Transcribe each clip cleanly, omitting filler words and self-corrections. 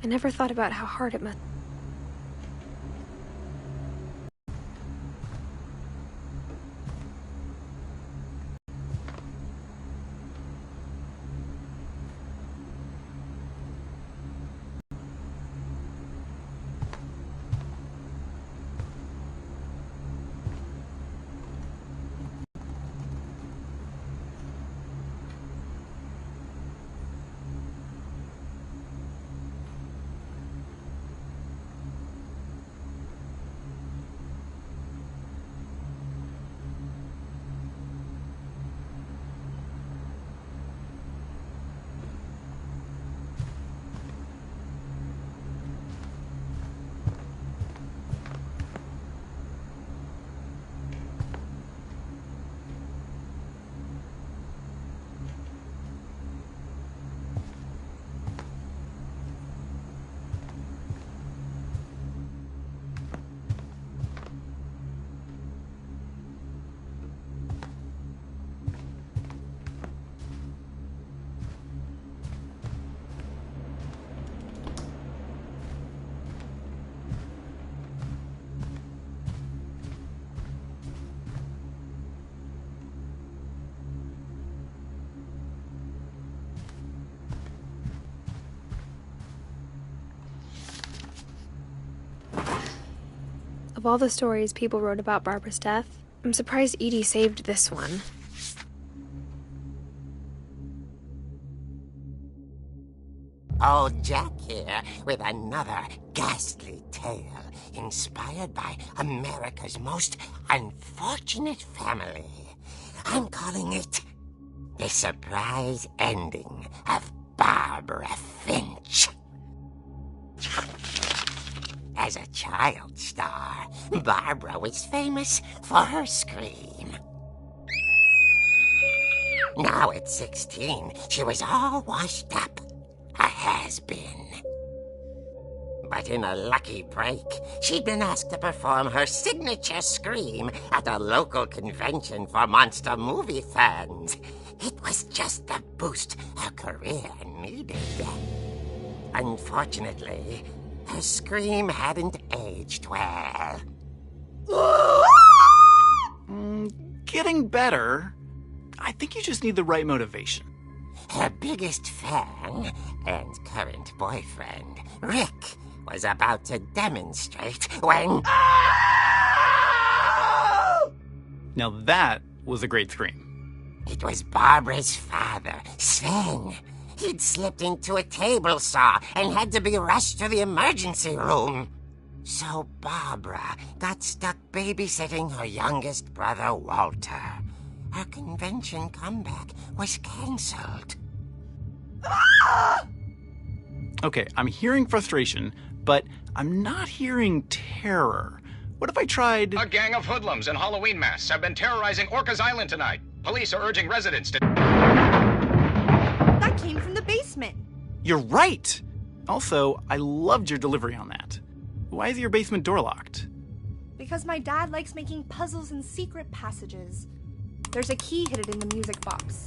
I never thought about how hard it must. Of all the stories people wrote about Barbara's death, I'm surprised Edie saved this one. Old Jack here with another ghastly tale inspired by America's most unfortunate family. I'm calling it The Surprise Ending of Barbara Finch. As a child star, Barbara was famous for her scream. Now at 16, she was all washed up. A has-been. But in a lucky break, she'd been asked to perform her signature scream at a local convention for monster movie fans. It was just the boost her career needed. Unfortunately, her scream hadn't aged well. Getting better. I think you just need the right motivation. Her biggest fan and current boyfriend, Rick, was about to demonstrate when... Now that was a great scream. It was Barbara's father, Sven. He'd slipped into a table saw and had to be rushed to the emergency room. So Barbara got stuck babysitting her youngest brother, Walter. Her convention comeback was cancelled. Okay, I'm hearing frustration, but I'm not hearing terror. What if I tried... A gang of hoodlums in Halloween masks have been terrorizing Orcas Island tonight. Police are urging residents to... That came from the basement. You're right! Also, I loved your delivery on that. Why is your basement door locked? Because my dad likes making puzzles and secret passages. There's a key hidden in the music box.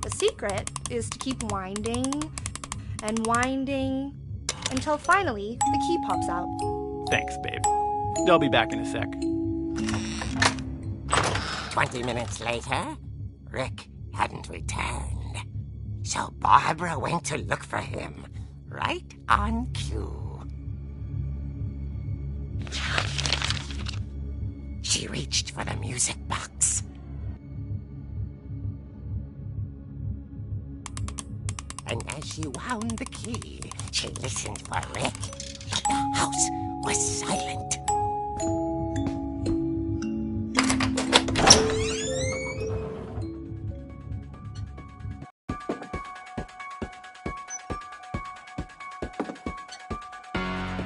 The secret is to keep winding and winding until finally the key pops out. Thanks, babe. I'll be back in a sec. 20 minutes later, Rick hadn't returned. So Barbara went to look for him, right on cue. She reached for the music box. And as she wound the key, she listened for Rick, but the house was silent.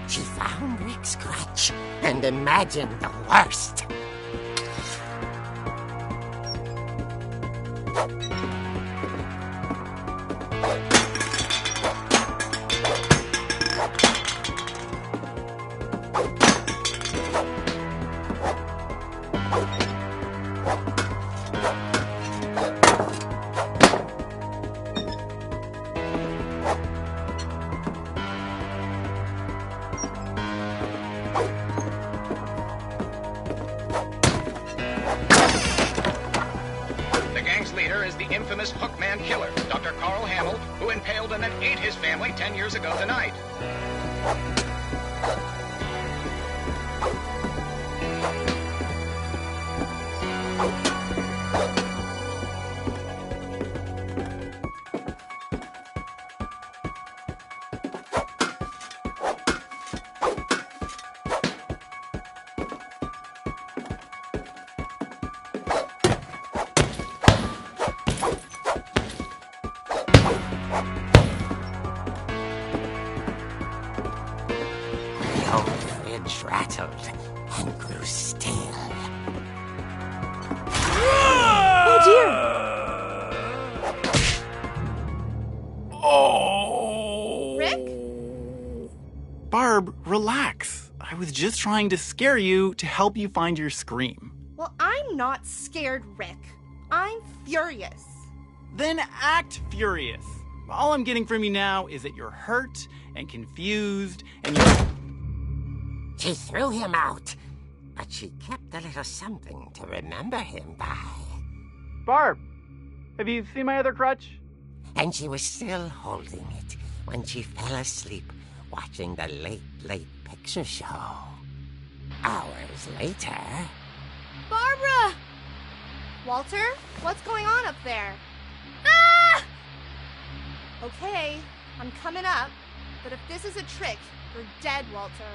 She found Rick's crutch and imagined the worst. that ate his family 10 years ago tonight. The old fridge rattled and grew still. Oh dear! Oh! Rick? Barb, relax. I was just trying to scare you to help you find your scream. Well, I'm not scared, Rick. I'm furious. Then act furious. All I'm getting from you now is that you're hurt and confused and you're... She threw him out, but she kept a little something to remember him by. Barb, have you seen my other crutch? And she was still holding it when she fell asleep watching the late picture show. Hours later... Barbara! Walter, what's going on up there? Ah! Okay, I'm coming up, but if this is a trick, you're dead, Walter.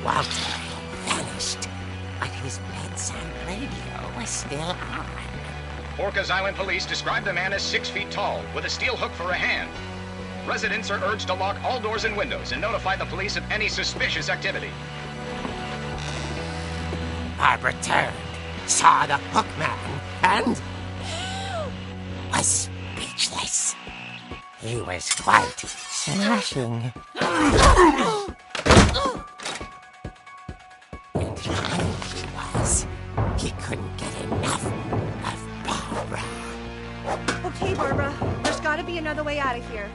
Walter vanished, but his bedside radio was still on. Orcas Island police describe the man as 6 feet tall, with a steel hook for a hand. Residents are urged to lock all doors and windows and notify the police of any suspicious activity. Barbara turned, saw the hook man, and was speechless. He was quite smashing. And he was. He couldn't get enough of Barbara. Okay, Barbara, there's gotta be another way out of here.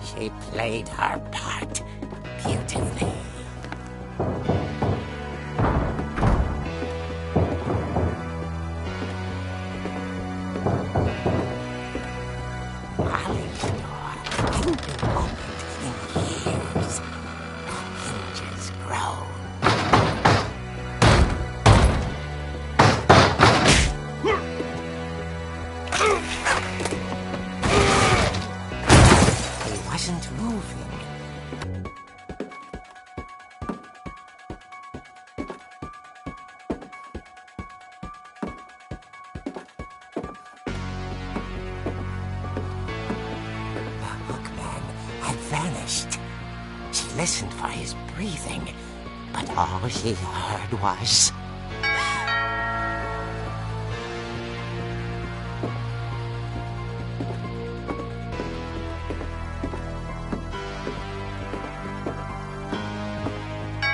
She played her part beautifully. Molly's door hadn't been opened in years. The hinges groaned. He wasn't moving. The hookman had vanished. She listened for his breathing, but all she heard was...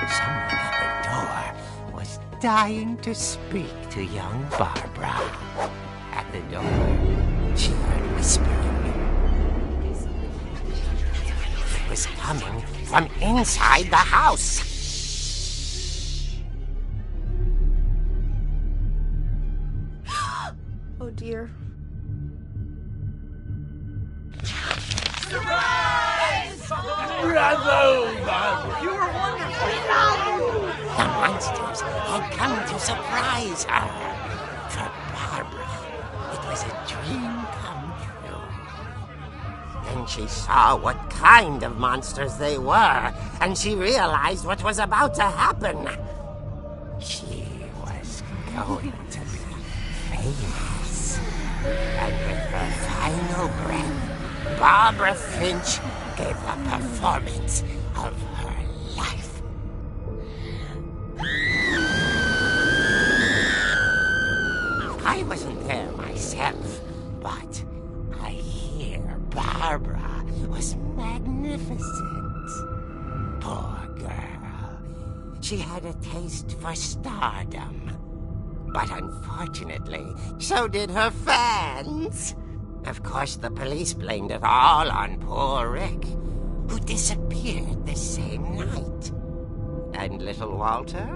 Someone at the door was dying to speak to young Barbara. At the door, she heard whispering. It was coming from inside the house. Oh dear. The monsters had come to surprise her. For Barbara, it was a dream come true. Then she saw what kind of monsters they were, and she realized what was about to happen. She was going to be famous. And with her final breath, Barbara Finch gave the performance of her life. I wasn't there myself, but I hear Barbara was magnificent. Poor girl. She had a taste for stardom. But unfortunately, so did her fans. Of course, the police blamed it all on poor Rick, who disappeared the same night. And little Walter?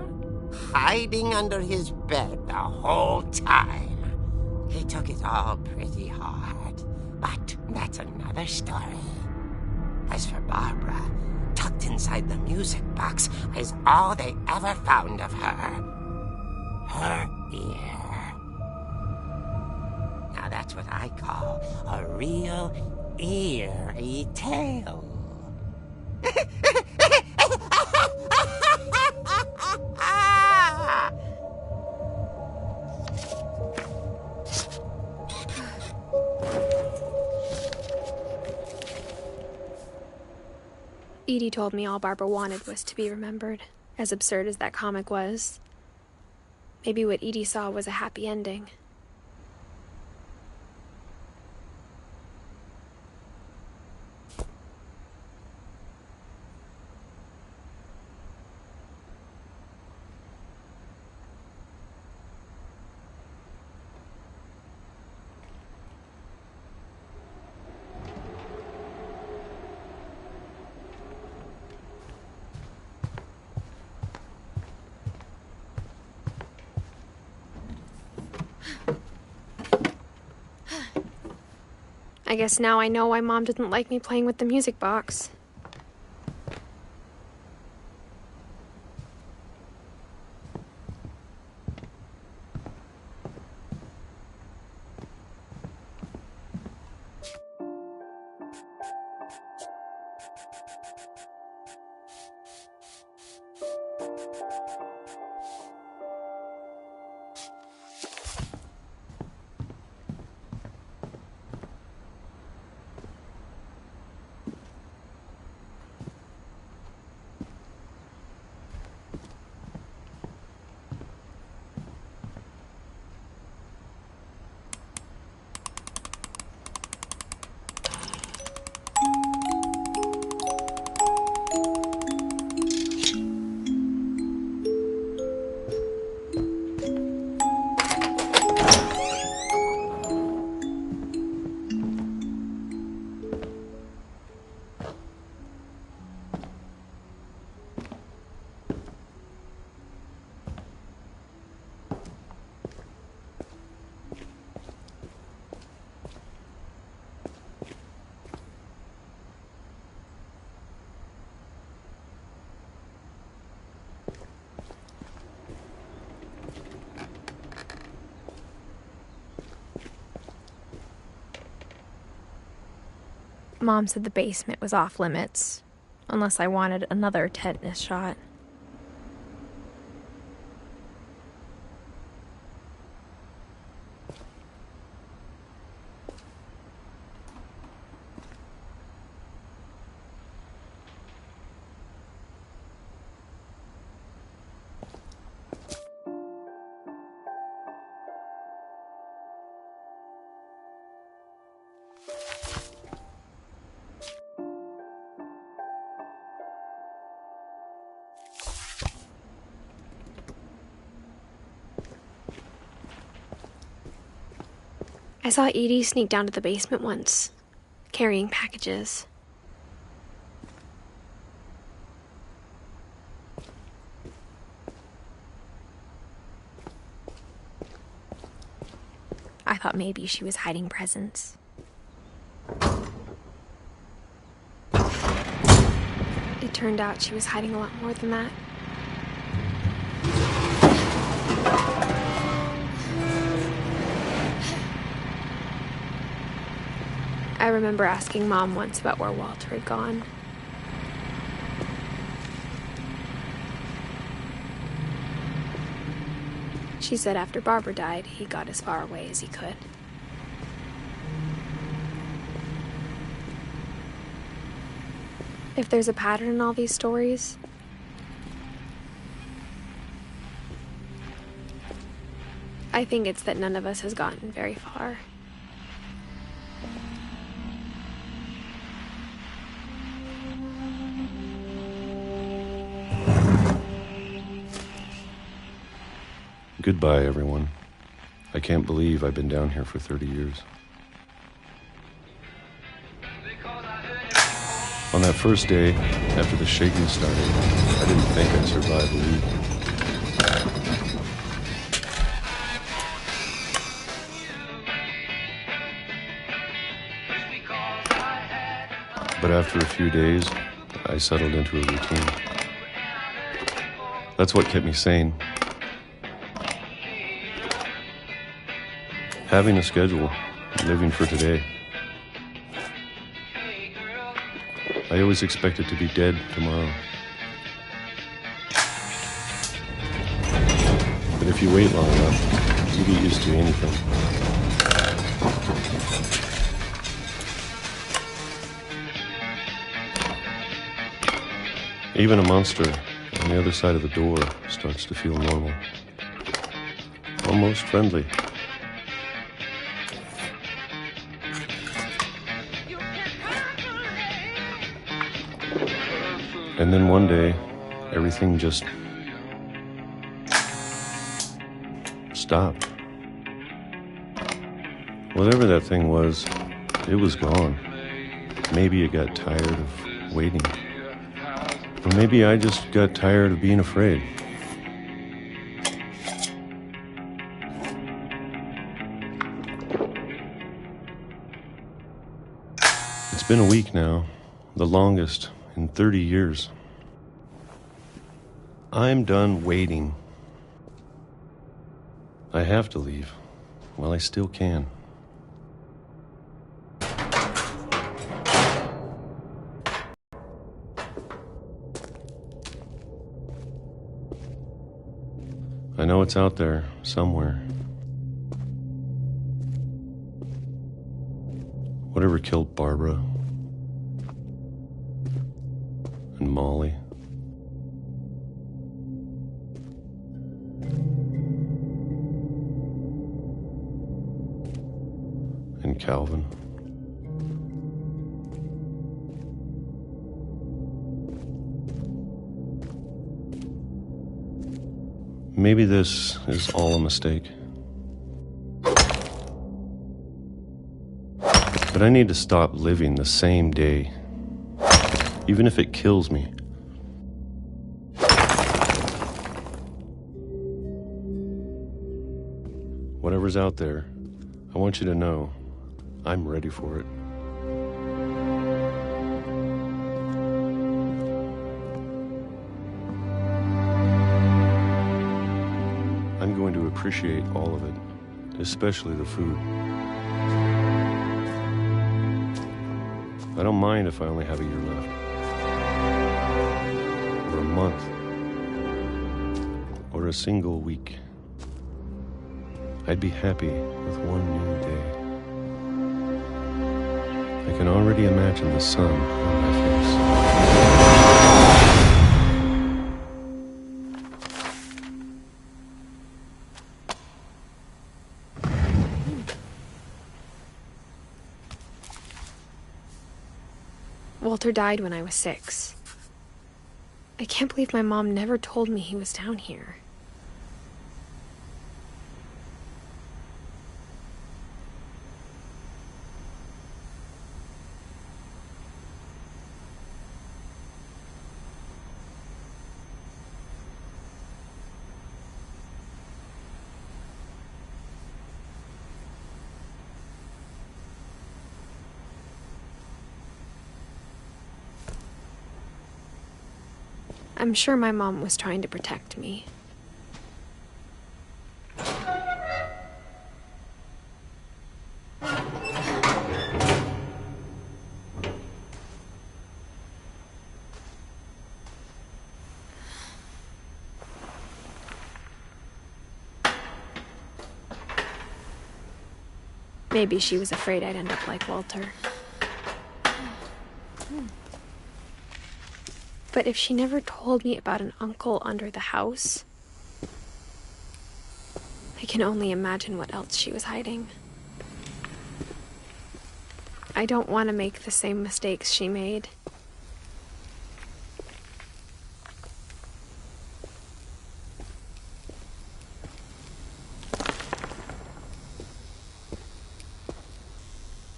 Hiding under his bed the whole time. He took it all pretty hard, but that's another story. As for Barbara, tucked inside the music box is all they ever found of her. Her ear. Now that's what I call a real eerie tale. Edie told me all Barbara wanted was to be remembered, as absurd as that comic was. Maybe what Edie saw was a happy ending. I guess now I know why Mom didn't like me playing with the music box. Mom said the basement was off limits, unless I wanted another tetanus shot. I saw Edie sneak down to the basement once, carrying packages. I thought maybe she was hiding presents. It turned out she was hiding a lot more than that. I remember asking Mom once about where Walter had gone. She said after Barbara died, he got as far away as he could. If there's a pattern in all these stories, I think it's that none of us has gotten very far. Goodbye, everyone. I can't believe I've been down here for 30 years. On that first day, after the shaking started, I didn't think I'd survive a week. But after a few days, I settled into a routine. That's what kept me sane. Having a schedule, living for today. I always expected to be dead tomorrow. But if you wait long enough, you get used to anything. Even a monster on the other side of the door starts to feel normal. Almost friendly. And then one day, everything just stopped. Whatever that thing was, it was gone. Maybe it got tired of waiting. Or maybe I just got tired of being afraid. It's been a week now, the longest in 30 years. I'm done waiting. I have to leave while I still can. I know it's out there somewhere. Whatever killed Barbara and Molly. And Calvin. Maybe this is all a mistake. But I need to stop living the same day, even if it kills me. Whatever's out there, I want you to know I'm ready for it. I'm going to appreciate all of it, especially the food. I don't mind if I only have a year left. Or a month. Or a single week. I'd be happy with one new day. I can already imagine the sun on my face. Walter died when I was 6. I can't believe my mom never told me he was down here. I'm sure my mom was trying to protect me. Maybe she was afraid I'd end up like Walter. But if she never told me about an uncle under the house, I can only imagine what else she was hiding. I don't want to make the same mistakes she made.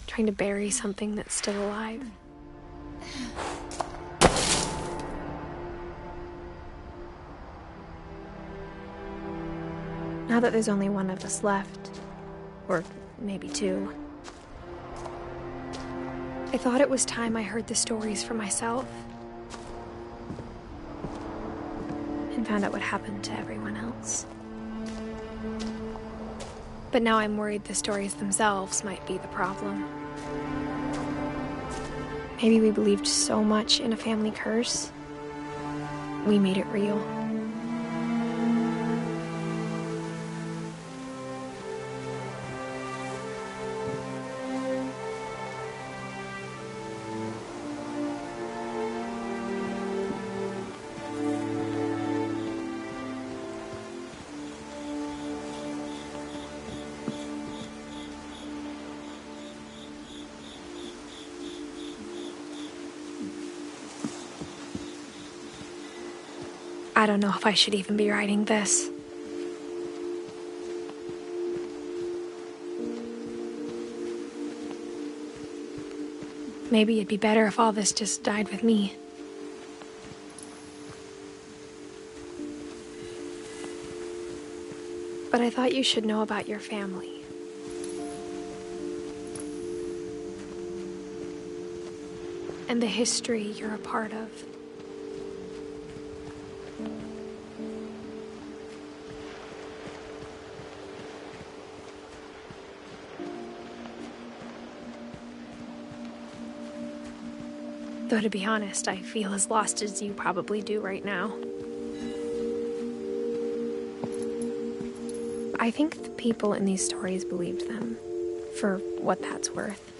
Trying to bury something that's still alive. Now that there's only one of us left, or maybe two, I thought it was time I heard the stories for myself and found out what happened to everyone else. But now I'm worried the stories themselves might be the problem. Maybe we believed so much in a family curse, we made it real. I don't know if I should even be writing this. Maybe it'd be better if all this just died with me. But I thought you should know about your family. And the history you're a part of. Though to be honest, I feel as lost as you probably do right now. I think the people in these stories believed them, for what that's worth.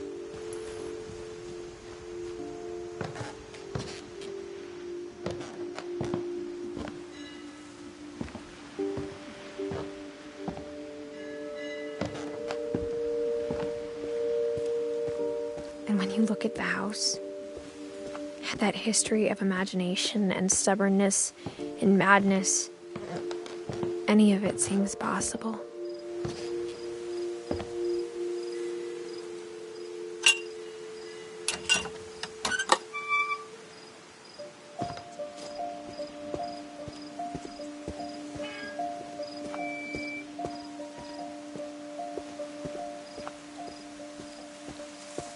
And when you look at the house, that history of imagination and stubbornness and madness, any of it seems possible.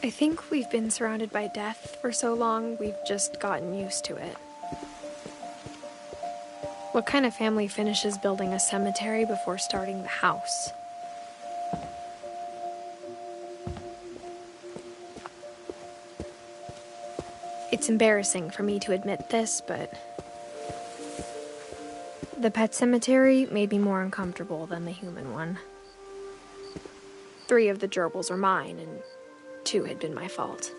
I think we've been surrounded by death for so long, we've just gotten used to it. What kind of family finishes building a cemetery before starting the house? It's embarrassing for me to admit this, but the pet cemetery made me more uncomfortable than the human one. 3 of the gerbils are mine, and 2 had been my fault.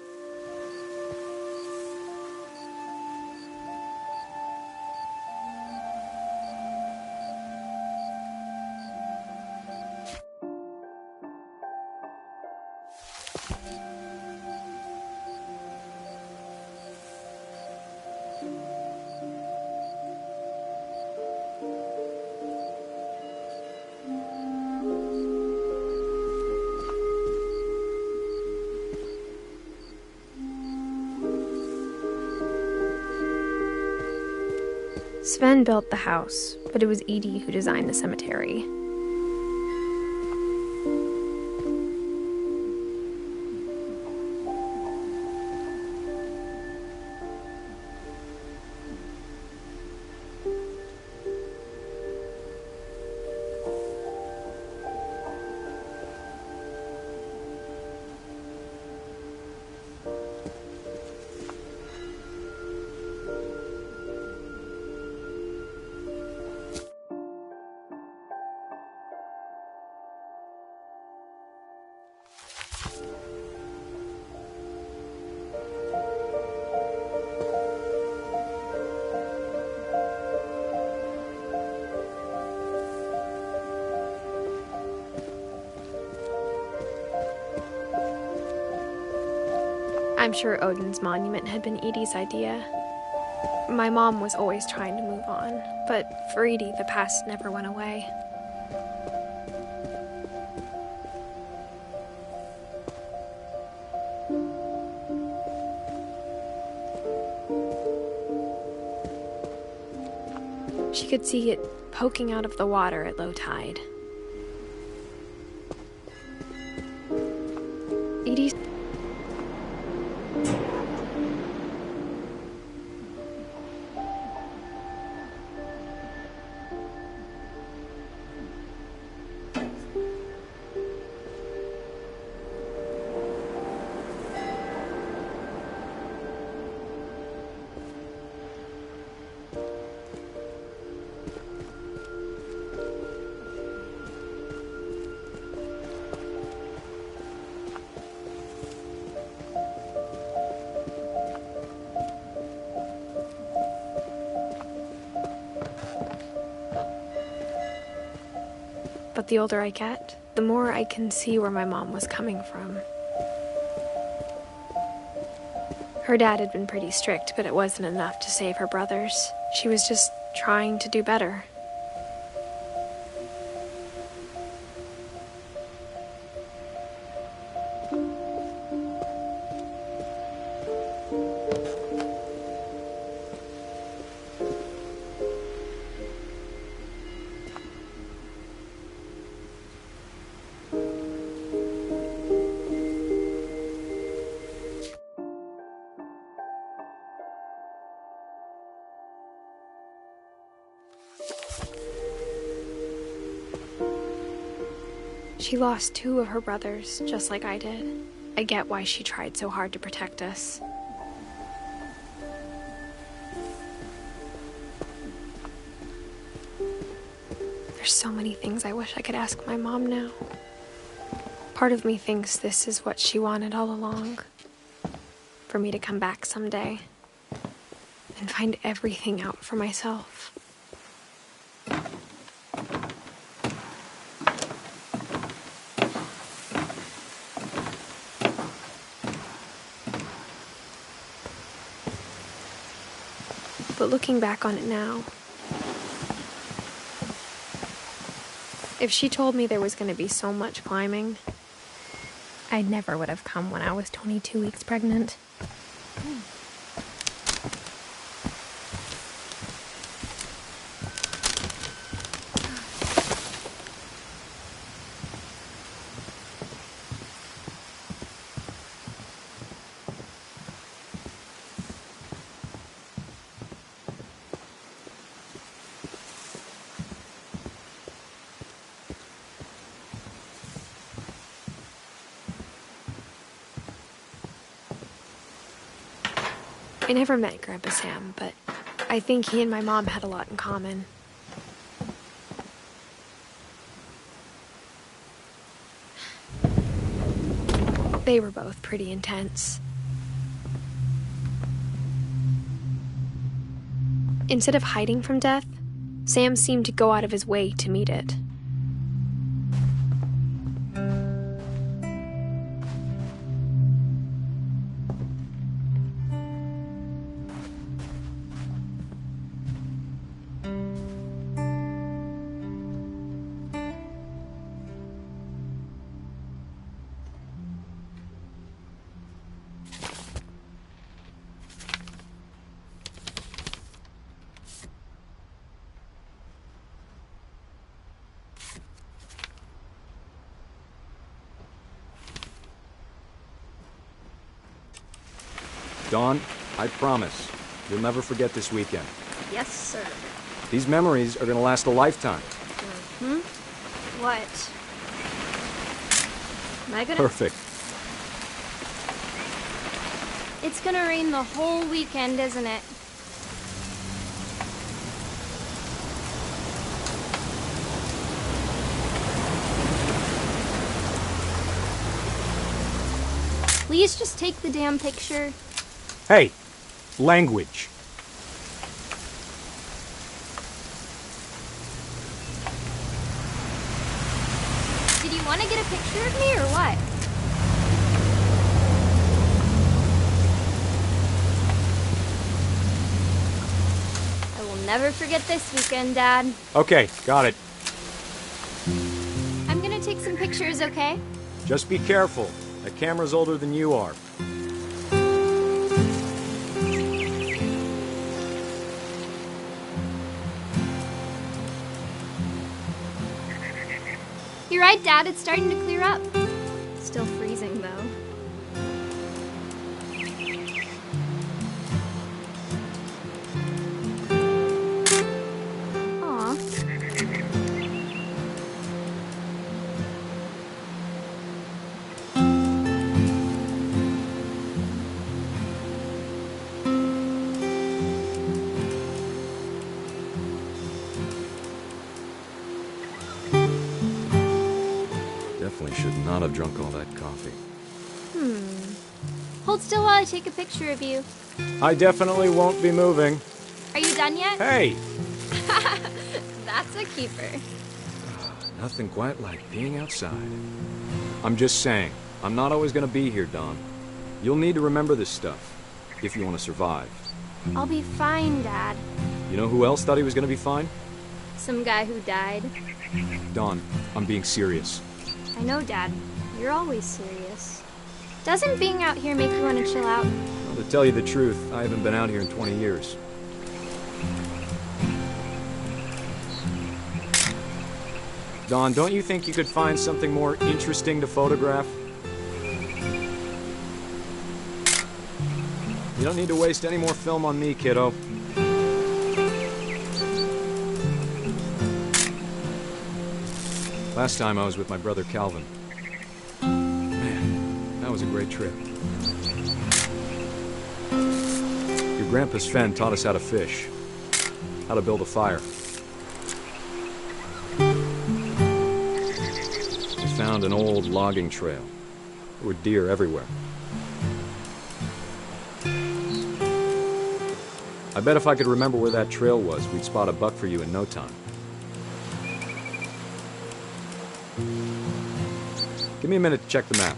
Sven built the house, but it was Edie who designed the cemetery. I'm sure Odin's monument had been Edie's idea. My mom was always trying to move on, but for Edie, the past never went away. She could see it poking out of the water at low tide. Edie... But the older I get, the more I can see where my mom was coming from. Her dad had been pretty strict, but it wasn't enough to save her brothers. She was just trying to do better. She lost 2 of her brothers, just like I did. I get why she tried so hard to protect us. There's so many things I wish I could ask my mom now. Part of me thinks this is what she wanted all along. For me to come back someday and find everything out for myself. But looking back on it now, if she told me there was going to be so much climbing, I never would have come when I was 22 weeks pregnant. I never met Grandpa Sam, but I think he and my mom had a lot in common. They were both pretty intense. Instead of hiding from death, Sam seemed to go out of his way to meet it. Dawn, I promise, you'll never forget this weekend. Yes, sir. These memories are gonna last a lifetime. What? Am I gonna... Perfect. It's gonna rain the whole weekend, isn't it? Please just take the damn picture. Hey, language. Did you want to get a picture of me or what? never forget this weekend, Dad. Okay, got it. I'm gonna take some pictures, okay? Just be careful. That camera's older than you are. You're right, Dad. It's starting to clear up. Still freezing, though. Aw. Definitely should not have drunk all that coffee. Hold still while I take a picture of you. I definitely won't be moving. Are you done yet? Hey! That's a keeper. Nothing quite like being outside. I'm just saying, I'm not always gonna be here, Dawn. You'll need to remember this stuff, if you want to survive. I'll be fine, Dad. You know who else thought he was gonna be fine? Some guy who died. Dawn, I'm being serious. I know, Dad. You're always serious. Doesn't being out here make you want to chill out? Well, to tell you the truth, I haven't been out here in 20 years. Dawn, don't you think you could find something more interesting to photograph? You don't need to waste any more film on me, kiddo. Last time I was with my brother Calvin. Man, that was a great trip. Your grandpa Sven taught us how to fish, how to build a fire. We found an old logging trail. There were deer everywhere. I bet if I could remember where that trail was, we'd spot a buck for you in no time. Give me a minute to check the map.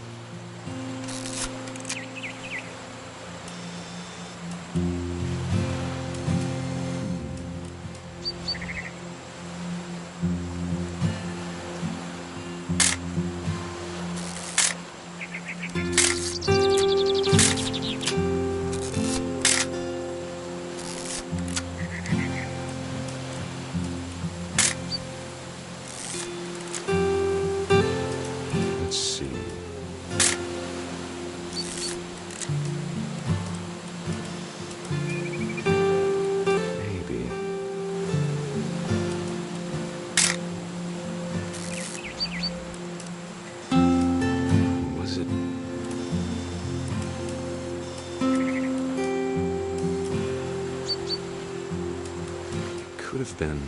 Let's see. Maybe. Was it? Could have been.